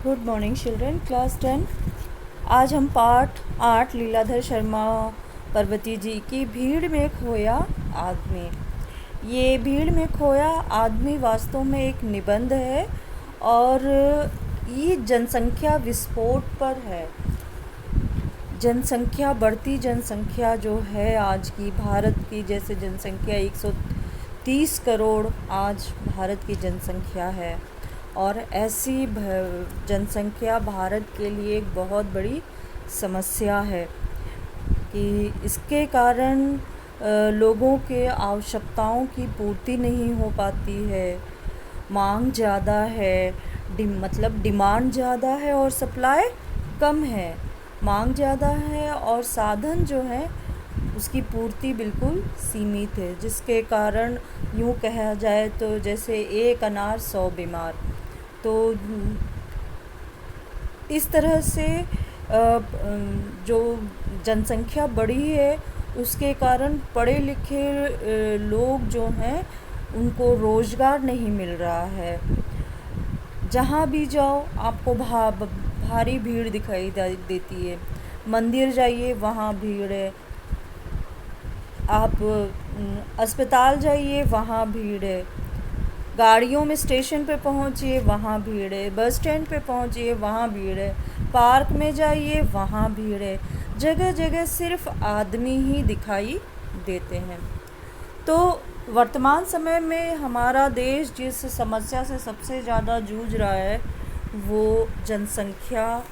Good morning children, class 10। आज हम पाठ 8 लीलाधर शर्मा पर्वती जी की भीड़ में खोया आदमी। ये भीड़ में खोया आदमी वास्तव में एक निबंध है और ये जनसंख्या विस्फोट पर है। जनसंख्या, बढ़ती जनसंख्या जो है आज की भारत की, जैसे जनसंख्या 130 करोड़ आज भारत की जनसंख्या है और ऐसी जनसंख्या भारत के लिए एक बहुत बड़ी समस्या है कि इसके कारण लोगों के आवश्यकताओं की पूर्ति नहीं हो पाती है। मांग ज़्यादा है, मतलब डिमांड ज़्यादा है और सप्लाई कम है। मांग ज़्यादा है और साधन जो है उसकी पूर्ति बिल्कुल सीमित है, जिसके कारण यूँ कहा जाए तो जैसे एक अनार 100 बीमार। तो इस तरह से जो जनसंख्या बढ़ी है उसके कारण पढ़े लिखे लोग जो हैं उनको रोज़गार नहीं मिल रहा है। जहाँ भी जाओ आपको भारी भीड़ दिखाई देती है। मंदिर जाइए वहाँ भीड़ है, आप अस्पताल जाइए वहाँ भीड़ है, गाड़ियों में स्टेशन पे पहुँचिए वहाँ भीड़ है, बस स्टैंड पे पहुँचिए वहाँ भीड़ है, पार्क में जाइए वहाँ भीड़ है। जगह जगह सिर्फ आदमी ही दिखाई देते हैं। तो वर्तमान समय में हमारा देश जिस समस्या से सबसे ज़्यादा जूझ रहा है वो जनसंख्या,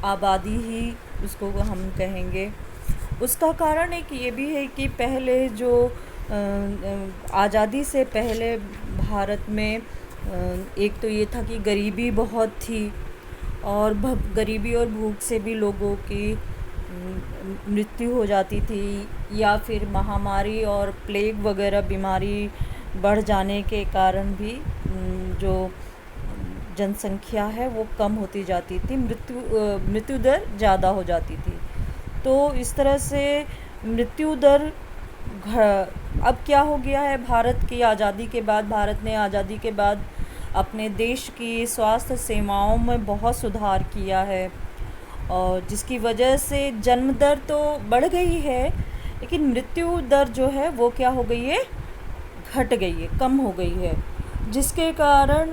आबादी ही उसको हम कहेंगे। उसका कारण एक ये भी है कि पहले जो आज़ादी से पहले भारत में एक तो ये था कि गरीबी बहुत थी और गरीबी और भूख से भी लोगों की मृत्यु हो जाती थी, या फिर महामारी और प्लेग वगैरह बीमारी बढ़ जाने के कारण भी जो जनसंख्या है वो कम होती जाती थी, मृत्यु दर ज़्यादा हो जाती थी। तो इस तरह से मृत्यु दर अब क्या हो गया है, भारत की आज़ादी के बाद, भारत ने आज़ादी के बाद अपने देश की स्वास्थ्य सेवाओं में बहुत सुधार किया है और जिसकी वजह से जन्म दर तो बढ़ गई है, लेकिन मृत्यु दर जो है वो क्या हो गई है, घट गई है, कम हो गई है, जिसके कारण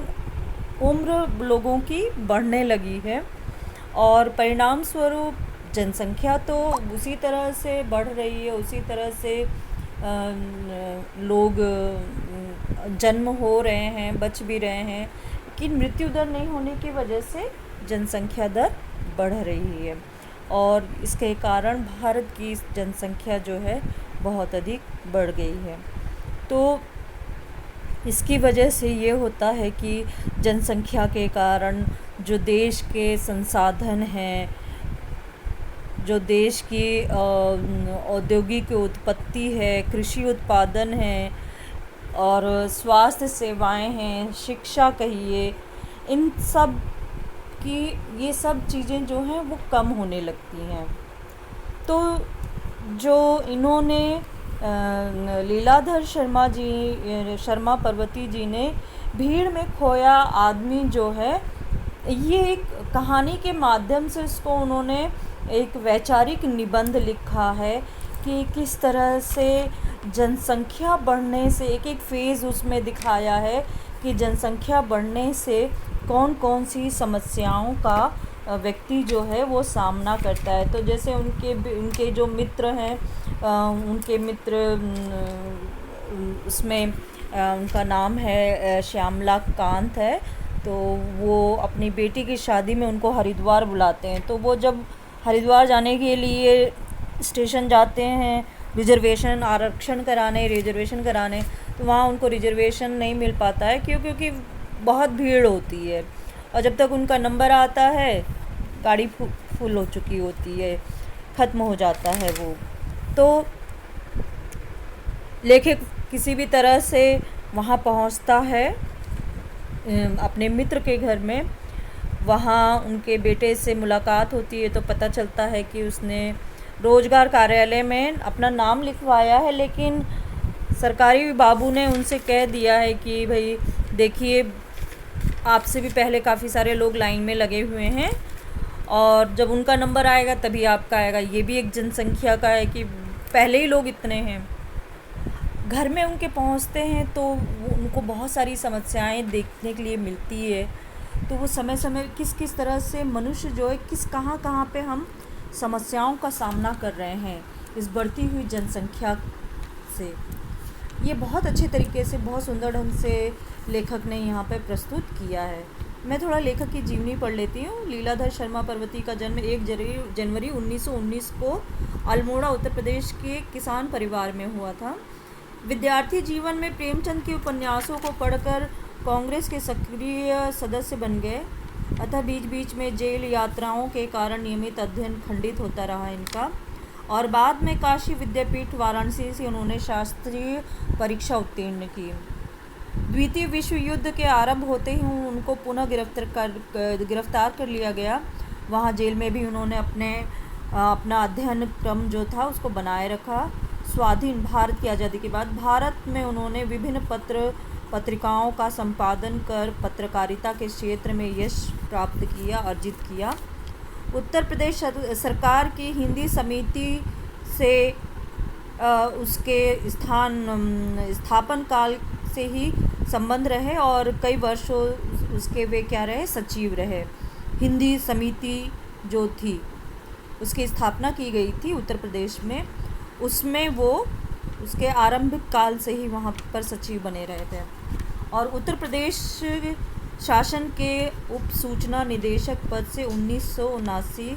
उम्र लोगों की बढ़ने लगी है और परिणाम स्वरूप जनसंख्या तो उसी तरह से बढ़ रही है, उसी तरह से लोग जन्म हो रहे हैं, बच भी रहे हैं, लेकिन मृत्यु दर नहीं होने की वजह से जनसंख्या दर बढ़ रही है और इसके कारण भारत की जनसंख्या जो है बहुत अधिक बढ़ गई है। तो इसकी वजह से ये होता है कि जनसंख्या के कारण जो देश के संसाधन हैं, जो देश की औद्योगिक उत्पत्ति है, कृषि उत्पादन है और स्वास्थ्य सेवाएं हैं, शिक्षा कहिए, इन सब की ये सब चीज़ें जो हैं वो कम होने लगती हैं। तो जो इन्होंने लीलाधर शर्मा पर्वती जी ने भीड़ में खोया आदमी जो है, ये एक कहानी के माध्यम से इसको उन्होंने एक वैचारिक निबंध लिखा है कि किस तरह से जनसंख्या बढ़ने से एक फेज़ उसमें दिखाया है कि जनसंख्या बढ़ने से कौन कौन सी समस्याओं का व्यक्ति जो है वो सामना करता है। तो जैसे उनके जो मित्र हैं, उनके मित्र उसमें उनका नाम है श्यामला कांत है, तो वो अपनी बेटी की शादी में उनको हरिद्वार बुलाते हैं। तो वो जब हरिद्वार जाने के लिए स्टेशन जाते हैं रिजर्वेशन कराने, तो वहाँ उनको रिजर्वेशन नहीं मिल पाता है क्योंकि बहुत भीड़ होती है और जब तक उनका नंबर आता है गाड़ी फुल हो चुकी होती है, ख़त्म हो जाता है वो। तो लेखक किसी भी तरह से वहाँ पहुँचता है अपने मित्र के घर में, वहाँ उनके बेटे से मुलाकात होती है तो पता चलता है कि उसने रोज़गार कार्यालय में अपना नाम लिखवाया है, लेकिन सरकारी बाबू ने उनसे कह दिया है कि भाई देखिए आपसे भी पहले काफ़ी सारे लोग लाइन में लगे हुए हैं, और जब उनका नंबर आएगा तभी आपका आएगा। ये भी एक जनसंख्या का है कि पहले ही लोग इतने हैं। घर में उनके पहुंचते हैं तो उनको बहुत सारी समस्याएं देखने के लिए मिलती है। तो वो समय समय किस किस तरह से मनुष्य जो है कहाँ कहाँ पे हम समस्याओं का सामना कर रहे हैं इस बढ़ती हुई जनसंख्या से, ये बहुत अच्छे तरीके से, बहुत सुंदर ढंग से लेखक ने यहाँ पे प्रस्तुत किया है। मैं थोड़ा लेखक की जीवनी पढ़ लेती हूँ। लीलाधर शर्मा पर्वती का जन्म 1 जनवरी 1919 को अल्मोड़ा उत्तर प्रदेश के किसान परिवार में हुआ था। विद्यार्थी जीवन में प्रेमचंद के उपन्यासों को पढ़कर कांग्रेस के सक्रिय सदस्य बन गए, अतः बीच बीच में जेल यात्राओं के कारण नियमित अध्ययन खंडित होता रहा इनका। और बाद में काशी विद्यापीठ वाराणसी से उन्होंने शास्त्रीय परीक्षा उत्तीर्ण की। द्वितीय विश्व युद्ध के आरंभ होते ही उनको पुनः गिरफ्तार कर लिया गया। वहाँ जेल में भी उन्होंने अपना अध्ययन क्रम जो था उसको बनाए रखा। स्वाधीन भारत की आज़ादी के बाद भारत में उन्होंने विभिन्न पत्रिकाओं का संपादन कर पत्रकारिता के क्षेत्र में यश अर्जित किया। उत्तर प्रदेश सरकार की हिंदी समिति से उसके स्थापन काल से ही संबंध रहे और कई वर्षों उसके वे सचिव रहे। हिंदी समिति जो थी उसकी स्थापना की गई थी उत्तर प्रदेश में, उसमें वो उसके आरंभिक काल से ही वहाँ पर सचिव बने रहे थे। और उत्तर प्रदेश शासन के उप सूचना निदेशक पद से 1979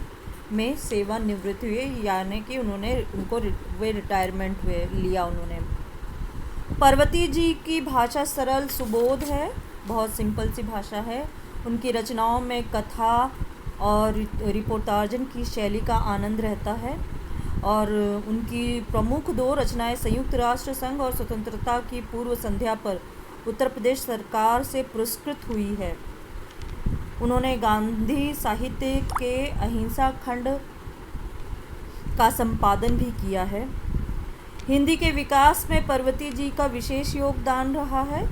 में सेवानिवृत्त हुए, यानी कि वे रिटायरमेंट लिया उन्होंने। पर्वती जी की भाषा सरल सुबोध है, बहुत सिंपल सी भाषा है। उनकी रचनाओं में कथा और रिपोर्टार्जन की शैली का आनंद रहता है। और उनकी प्रमुख 2 रचनाएं संयुक्त राष्ट्र संघ और स्वतंत्रता की पूर्व संध्या पर उत्तर प्रदेश सरकार से पुरस्कृत हुई है। उन्होंने गांधी साहित्य के अहिंसा खंड का संपादन भी किया है। हिंदी के विकास में पर्वती जी का विशेष योगदान रहा है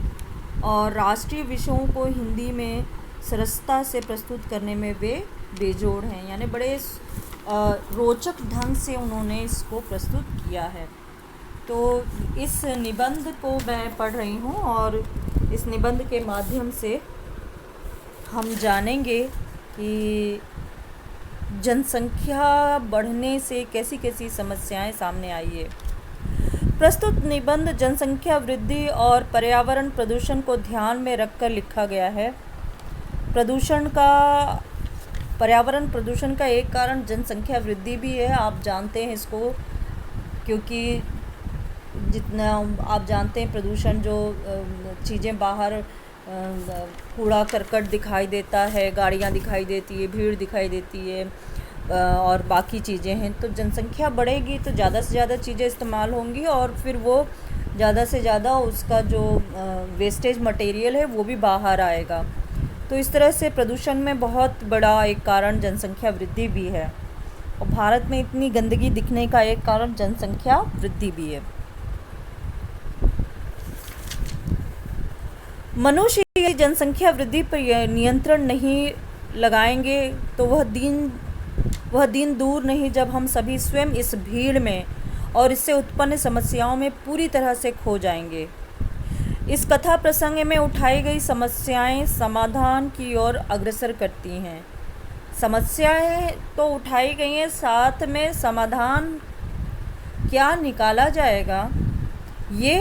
और राष्ट्रीय विषयों को हिंदी में सरसता से प्रस्तुत करने में वे बेजोड़ हैं, यानी बड़े रोचक ढंग से उन्होंने इसको प्रस्तुत किया है। तो इस निबंध को मैं पढ़ रही हूँ और इस निबंध के माध्यम से हम जानेंगे कि जनसंख्या बढ़ने से कैसी कैसी समस्याएं सामने आई है। प्रस्तुत निबंध जनसंख्या वृद्धि और पर्यावरण प्रदूषण को ध्यान में रखकर लिखा गया है। पर्यावरण प्रदूषण का एक कारण जनसंख्या वृद्धि भी है, आप जानते हैं इसको, क्योंकि जितना आप जानते हैं प्रदूषण जो चीज़ें बाहर कूड़ा करकट दिखाई देता है, गाड़ियाँ दिखाई देती है, भीड़ दिखाई देती है और बाकी चीज़ें हैं। तो जनसंख्या बढ़ेगी तो ज़्यादा से ज़्यादा चीज़ें इस्तेमाल होंगी और फिर वो ज़्यादा से ज़्यादा उसका जो वेस्टेज मटेरियल है वो भी बाहर आएगा। तो इस तरह से प्रदूषण में बहुत बड़ा एक कारण जनसंख्या वृद्धि भी है और भारत में इतनी गंदगी दिखने का एक कारण जनसंख्या वृद्धि भी है। मनुष्य की जनसंख्या वृद्धि पर नियंत्रण नहीं लगाएंगे तो वह दिन दूर नहीं जब हम सभी स्वयं इस भीड़ में और इससे उत्पन्न समस्याओं में पूरी तरह से खो जाएंगे। इस कथा प्रसंग में उठाई गई समस्याएं समाधान की ओर अग्रसर करती हैं। समस्याएं तो उठाई गई हैं, साथ में समाधान क्या निकाला जाएगा ये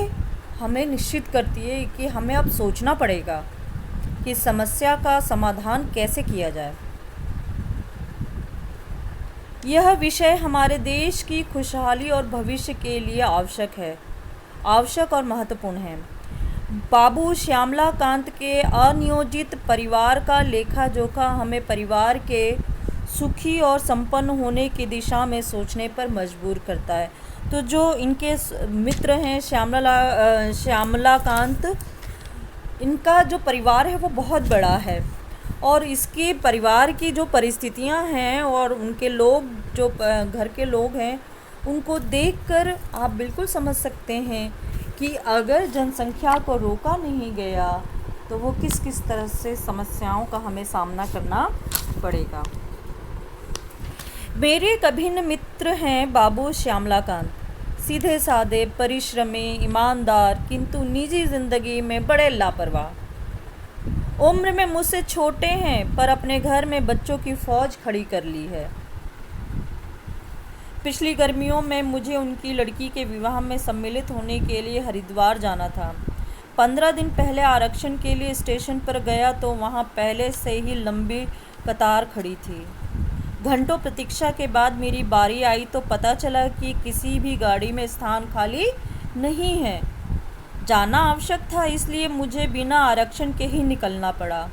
हमें निश्चित करती है कि हमें अब सोचना पड़ेगा कि समस्या का समाधान कैसे किया जाए। यह विषय हमारे देश की खुशहाली और भविष्य के लिए आवश्यक और महत्वपूर्ण है। बाबू श्यामला कांत के अनियोजित परिवार का लेखा जोखा हमें परिवार के सुखी और संपन्न होने की दिशा में सोचने पर मजबूर करता है। तो जो इनके मित्र हैं श्यामला कांत, इनका जो परिवार है वो बहुत बड़ा है और इसके परिवार की जो परिस्थितियां हैं और उनके लोग जो घर के लोग हैं उनको देखकर आप बिल्कुल समझ सकते हैं कि अगर जनसंख्या को रोका नहीं गया तो वो किस किस तरह से समस्याओं का हमें सामना करना पड़ेगा। मेरे एक अभिन्न मित्र हैं बाबू श्यामलाकांत। सीधे साधे, परिश्रमी, ईमानदार, किंतु निजी ज़िंदगी में बड़े लापरवाह। उम्र में मुझसे छोटे हैं पर अपने घर में बच्चों की फ़ौज खड़ी कर ली है। पिछली गर्मियों में मुझे उनकी लड़की के विवाह में सम्मिलित होने के लिए हरिद्वार जाना था। 15 दिन पहले आरक्षण के लिए स्टेशन पर गया तो वहाँ पहले से ही लंबी कतार खड़ी थी। घंटों प्रतीक्षा के बाद मेरी बारी आई तो पता चला कि किसी भी गाड़ी में स्थान खाली नहीं है। जाना आवश्यक था, इसलिए मुझे बिना आरक्षण के ही निकलना पड़ा।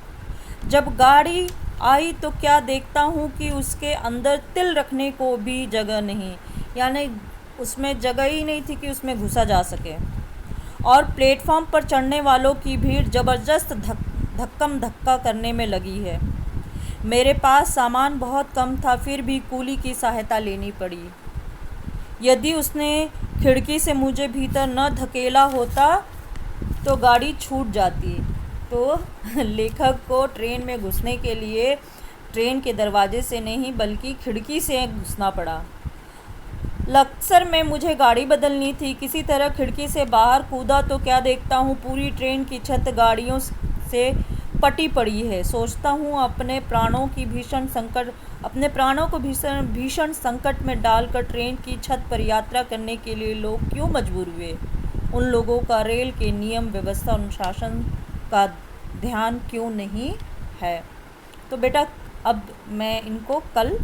जब गाड़ी आई तो क्या देखता हूँ कि उसके अंदर तिल रखने को भी जगह नहीं, यानी उसमें जगह ही नहीं थी कि उसमें घुसा जा सके। और प्लेटफॉर्म पर चढ़ने वालों की भीड़ ज़बरदस्त धक्कम धक्का करने में लगी है। मेरे पास सामान बहुत कम था, फिर भी कूली की सहायता लेनी पड़ी। यदि उसने खिड़की से मुझे भीतर न धकेला होता तो गाड़ी छूट जाती। तो लेखक को ट्रेन में घुसने के लिए ट्रेन के दरवाजे से नहीं बल्कि खिड़की से घुसना पड़ा। लक्सर में मुझे गाड़ी बदलनी थी। किसी तरह खिड़की से बाहर कूदा तो क्या देखता हूँ पूरी ट्रेन की छत गाड़ियों से पटी पड़ी है। सोचता हूँ अपने प्राणों को भीषण संकट में डालकर ट्रेन की छत पर यात्रा करने के लिए लोग क्यों मजबूर हुए। उन लोगों का रेल के नियम, व्यवस्था, अनुशासन का ध्यान क्यों नहीं है। तो बेटा अब मैं इनको कल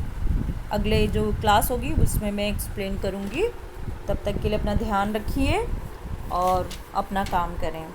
अगले जो क्लास होगी उसमें मैं एक्सप्लेन करूँगी। तब तक के लिए अपना ध्यान रखिए और अपना काम करें।